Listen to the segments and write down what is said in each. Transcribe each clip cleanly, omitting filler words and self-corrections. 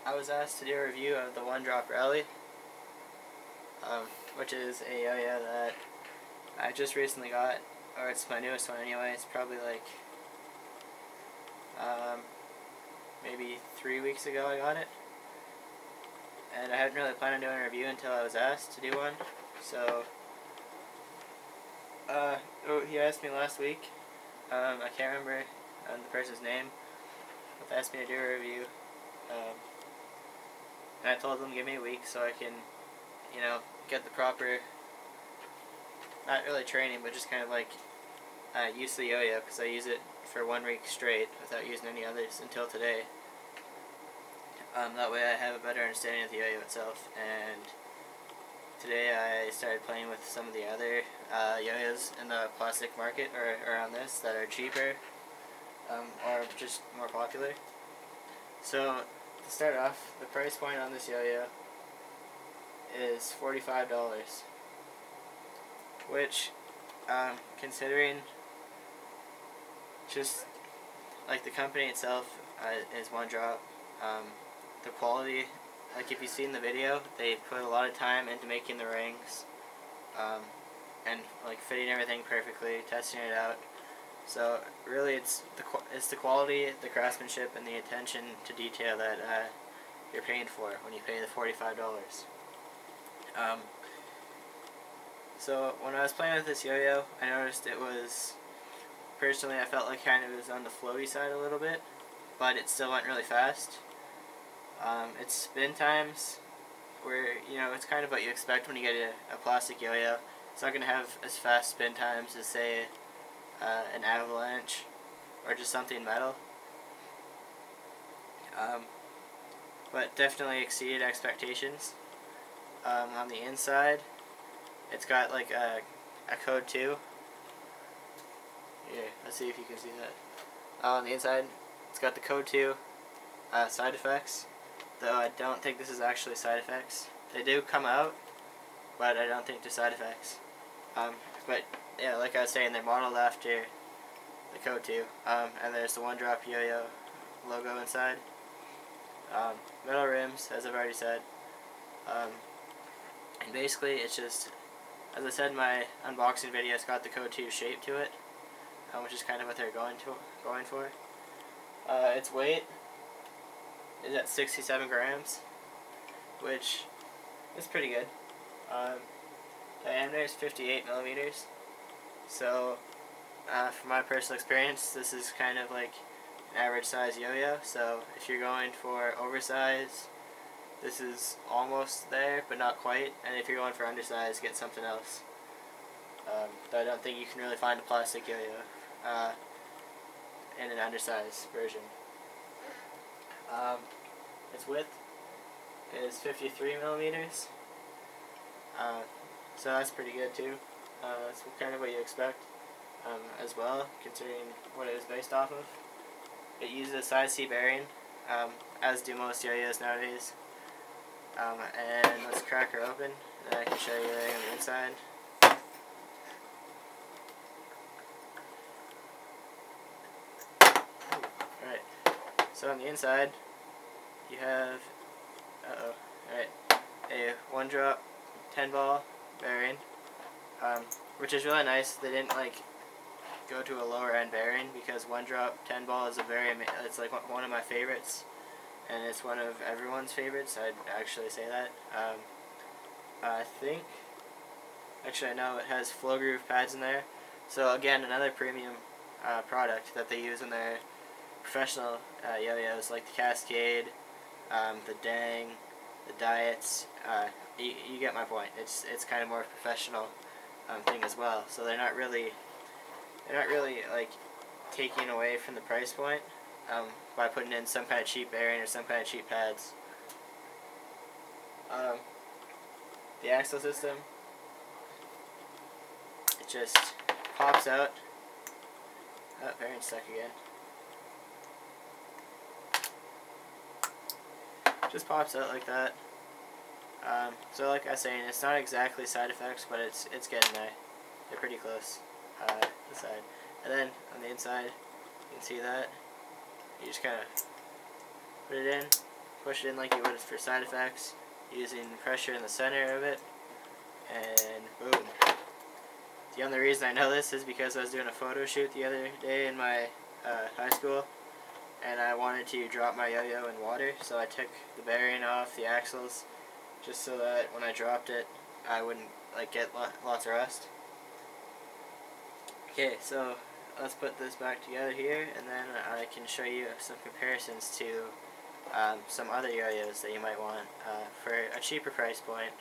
I was asked to do a review of the OneDrop Rally, which is a yo-yo that I just recently got, or it's my newest one anyway. It's probably like maybe 3 weeks ago I got it, and I hadn't really planned on doing a review until I was asked to do one. So he asked me last week. I can't remember the person's name, but they asked me to do a review. And I told them give me a week so I can, get the proper, not really training, but just kind of like use the yo-yo, because I use it for 1 week straight without using any others until today. That way I have a better understanding of the yo-yo itself. And today I started playing with some of the other yo-yos in the plastic market, or around this, that are cheaper or just more popular. So to start off, the price point on this yo-yo is $45, which, considering just like the company itself is OneDrop, the quality, like if you've seen the video, they put a lot of time into making the rings, and like fitting everything perfectly, testing it out. So really, it's the quality, the craftsmanship, and the attention to detail that you're paying for when you pay the $45. So when I was playing with this yo-yo, I noticed it was, personally, I felt like kind of it was on the floaty side a little bit, but it still went really fast. Its spin times were, it's kind of what you expect when you get a plastic yo-yo. It's not going to have as fast spin times as, say, an avalanche or just something metal, but definitely exceeded expectations. On the inside, it's got like a code 2. Here, let's see if you can see that. On the inside, it's got the code 2 side effects, though I don't think this is actually side effects. They do come out, but I don't think they're side effects. But yeah, like I was saying, they're modeled after the code 2. And there's the OneDrop yo-yo logo inside. Metal rims, as I've already said. And basically, it's just, as I said in my unboxing video, it's got the code 2 shape to it, which is kind of what they're going for. Its weight is at 67 grams, which is pretty good. Diameter is 58 millimeters. So, from my personal experience, this is kind of like an average size yo-yo. So, if you're going for oversize, this is almost there, but not quite. And if you're going for undersize, get something else. Though I don't think you can really find a plastic yo-yo in an undersized version. Its width is 53 millimeters. So that's pretty good too. That's kind of what you expect as well, considering what it was based off of. It uses a size C bearing, as do most yo-yos nowadays. And let's crack her open, and then I can show you everything on the inside. Alright, so on the inside, you have, a OneDrop 10-ball bearing, which is really nice. They didn't go to a lower end bearing, because OneDrop 10-ball is it's like one of my favorites, and it's one of everyone's favorites. I'd actually say that. I think, actually I know it has flow groove pads in there. So again, another premium product that they use in their professional yo-yos, like the Cascade, the Dang, the Diets. You get my point. It's kind of more professional thing as well. So they're not really like taking away from the price point by putting in some kind of cheap bearing or some kind of cheap pads. The axle system, it just pops out. Oh, bearing's stuck again. Just pops out like that. So like I was saying, it's not exactly side effects, but it's getting there. They're pretty close. The side, and then on the inside, you can see that you just kind of put it in, push it in like you would for side effects, using pressure in the center of it, and boom. The only reason I know this is because I was doing a photo shoot the other day in my high school, and I wanted to drop my yo-yo in water, so I took the bearing off the axles just so that when I dropped it I wouldn't like get lots of rust. Okay, so let's put this back together here, and then I can show you some comparisons to some other yo-yos that you might want for a cheaper price point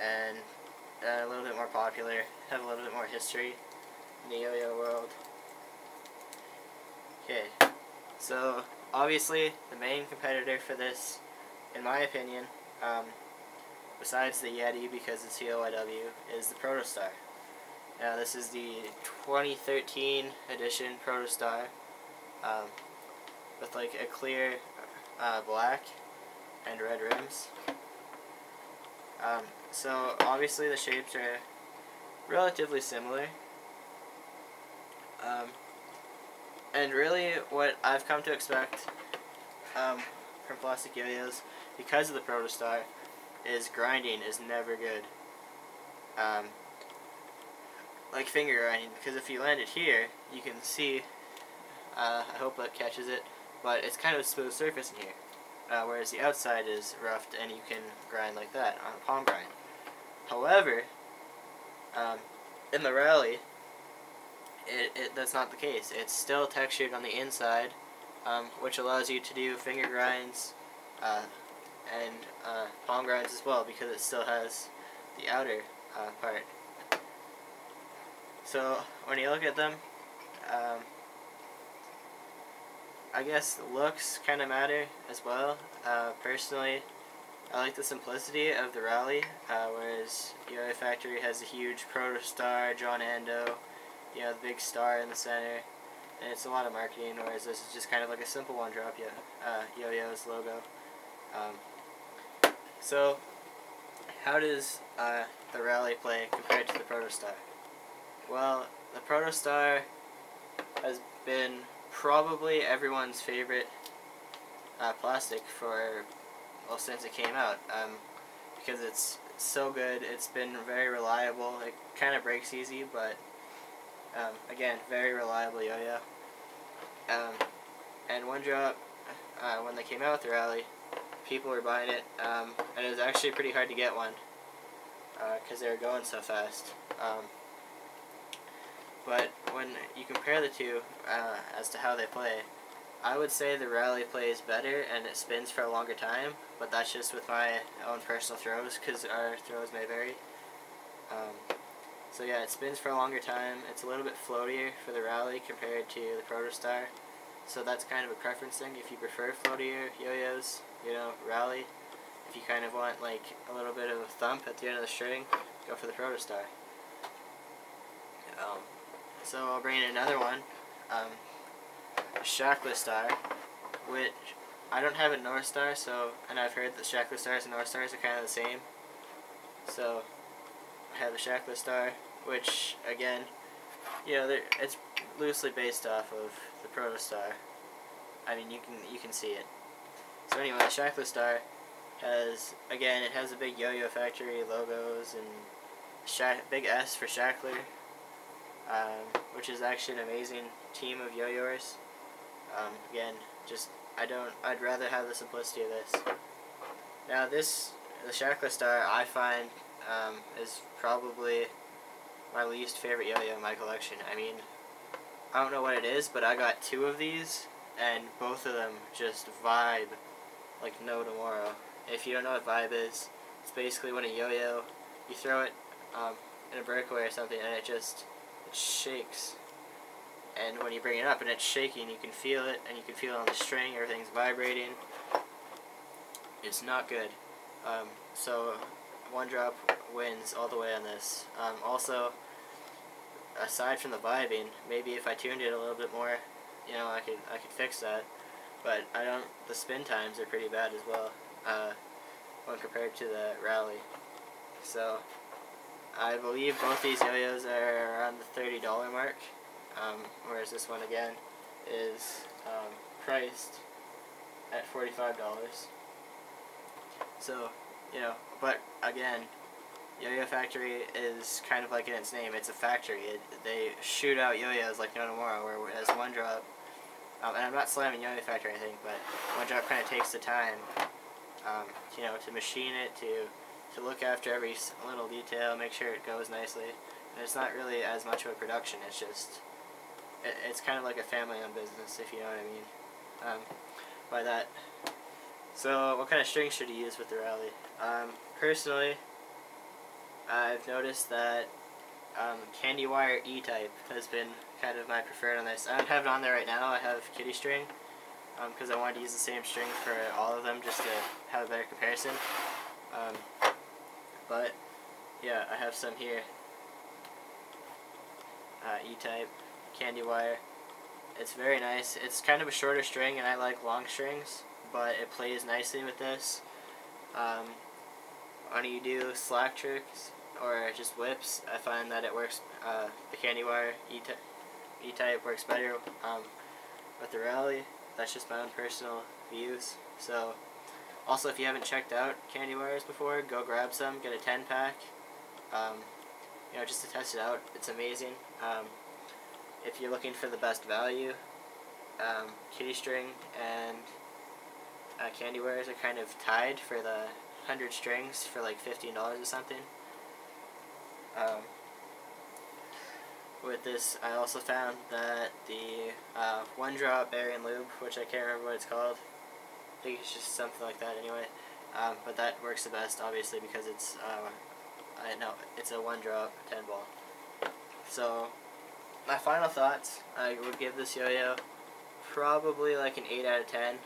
and a little bit more popular, have a little bit more history in the yo-yo world. Okay, so obviously the main competitor for this, in my opinion, besides the Yeti because it's YYF, is the Protostar. Now this is the 2013 edition Protostar with like a clear black and red rims. So obviously the shapes are relatively similar. And really what I've come to expect from plastic yo-yos because of the Protostar is grinding is never good. Like finger grinding, because if you land it here, you can see, I hope that catches it, but it's kind of a smooth surface in here. Whereas the outside is roughed and you can grind like that on a palm grind. However, in the Rally, that's not the case. It's still textured on the inside, which allows you to do finger grinds and palm grinds as well, because it still has the outer part. So when you look at them, I guess the looks kind of matter as well. Personally, I like the simplicity of the Rally, whereas YYF Factory has a huge Protostar, John Ando, you know, the big star in the center, and it's a lot of marketing, whereas this is just kind of like a simple OneDrop yo-yo's logo. So, how does the Rally play compared to the Protostar? Well, the Protostar has been probably everyone's favorite plastic since it came out, because it's so good. It's been very reliable. It kind of breaks easy, but again, very reliable yo-yo. And OneDrop, when they came out with the Rally, people were buying it, and it was actually pretty hard to get one because they were going so fast. But when you compare the two as to how they play, I would say the Rally plays better and it spins for a longer time, but that's just with my own personal throws, because our throws may vary. So yeah, it spins for a longer time. It's a little bit floatier for the Rally compared to the Protostar, so that's kind of a preference thing. If you prefer floatier yo-yos, you know, Rally. If you kind of want like a little bit of a thump at the end of the string, go for the Protostar. So I'll bring in another one, Shackless Star, which I don't have a North Star, and I've heard that Shackless Stars and North Stars are kind of the same. So I have a Shackless Star, which again, you know, it's loosely based off of the Protostar. I mean, you can see it. So anyway, the Shackless Star has, again, it has a big YYF Factory logos and big S for Shackler. Which is actually an amazing team of yo-yoers. Again, I'd rather have the simplicity of this. Now the Shackless Star, I find, is probably my least favorite yo-yo in my collection. I mean, I don't know what it is, but I got two of these, and both of them just vibe like no tomorrow. If you don't know what vibe is, it's basically when a yo-yo, you throw it in a breakaway or something, and it shakes, and when you bring it up and it's shaking, you can feel it, and you can feel it on the string. Everything's vibrating. It's not good. So OneDrop wins all the way on this. Also, aside from the vibing, maybe if I tuned it a little bit more, you know, I could fix that. But the spin times are pretty bad as well when compared to the Rally. So I believe both these yo-yos are around the $30 mark, whereas this one again is priced at $45. So, you know, but again, Yo-Yo Factory is kind of like in its name. It's a factory. They shoot out yo-yos like no tomorrow, whereas OneDrop, and I'm not slamming Yo-Yo Factory, I think, but OneDrop kind of takes the time, you know, to machine it, to look after every little detail, make sure it goes nicely. And it's not really as much of a production. It's just, it's kind of like a family-owned business, if you know what I mean. By that. So, what kind of strings should you use with the Rally? Personally, I've noticed that candy wire E-type has been kind of my preferred on this. I don't have it on there right now. I have kitty string because I wanted to use the same string for all of them just to have a better comparison. But yeah, I have some here. E-type candy wire. It's very nice. It's kind of a shorter string, and I like long strings, but it plays nicely with this. When you do slack tricks or just whips, I find that it works. The candy wire E-type works better with the Rally. That's just my own personal views. So, also, if you haven't checked out candy wires before, go grab some. Get a 10-pack. You know, just to test it out. It's amazing. If you're looking for the best value, kitty string and candy wires are kind of tied for the 100 strings for like $15 or something. With this, I also found that the OneDrop Berry and Lube, which I can't remember what it's called, I think it's just something like that anyway, but that works the best obviously because it's it's a OneDrop 10-ball. So my final thoughts, I would give this yo-yo probably like an 8 out of 10.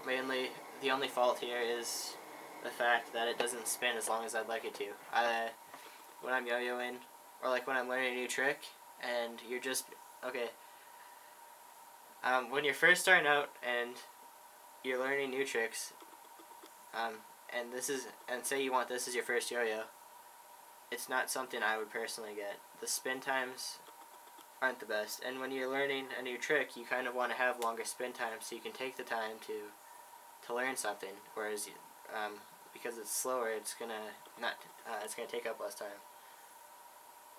Mainly, the only fault here is the fact that it doesn't spin as long as I'd like it to. When I'm yo-yoing, or like when I'm learning a new trick, and you're just, okay, when you're first starting out and you're learning new tricks, and say you want this as your first yo-yo, it's not something I would personally get. The spin times aren't the best, and when you're learning a new trick, you kind of want to have longer spin times so you can take the time to learn something. Whereas, because it's slower, it's gonna take up less time,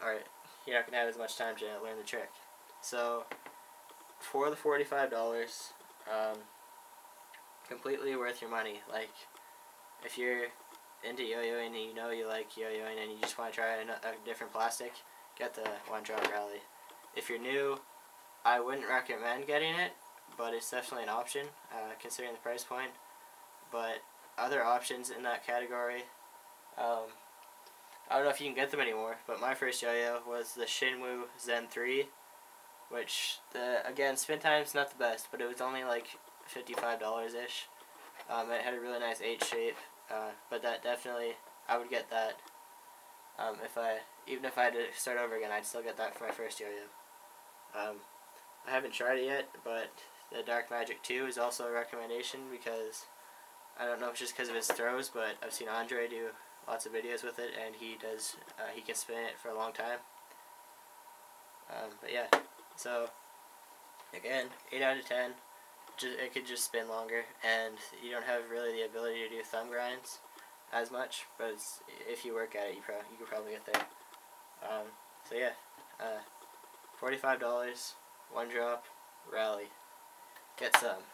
or you're not gonna have as much time to learn the trick. So, for the $45, completely worth your money. Like, if you're into yo-yoing and you know you like yo-yoing and you just want to try a different plastic, get the OneDrop Rally. If you're new, I wouldn't recommend getting it, but it's definitely an option, considering the price point. But other options in that category, I don't know if you can get them anymore, but my first yo-yo was the Shinwoo Zen 3, which, again, spin time's not the best, but it was only like $55-ish. It had a really nice H shape, but that definitely, I would get that. Even if I had to start over again, I'd still get that for my first yo-yo. I haven't tried it yet, but the Dark Magic 2 is also a recommendation because, I don't know if it's just because of his throws, but I've seen Andre do lots of videos with it, and he can spin it for a long time. But yeah, so, again, 8 out of 10. It could just spin longer, and you don't have really the ability to do thumb grinds as much, but if you work at it, you could probably get there. So yeah, $45, OneDrop Rally. Get some.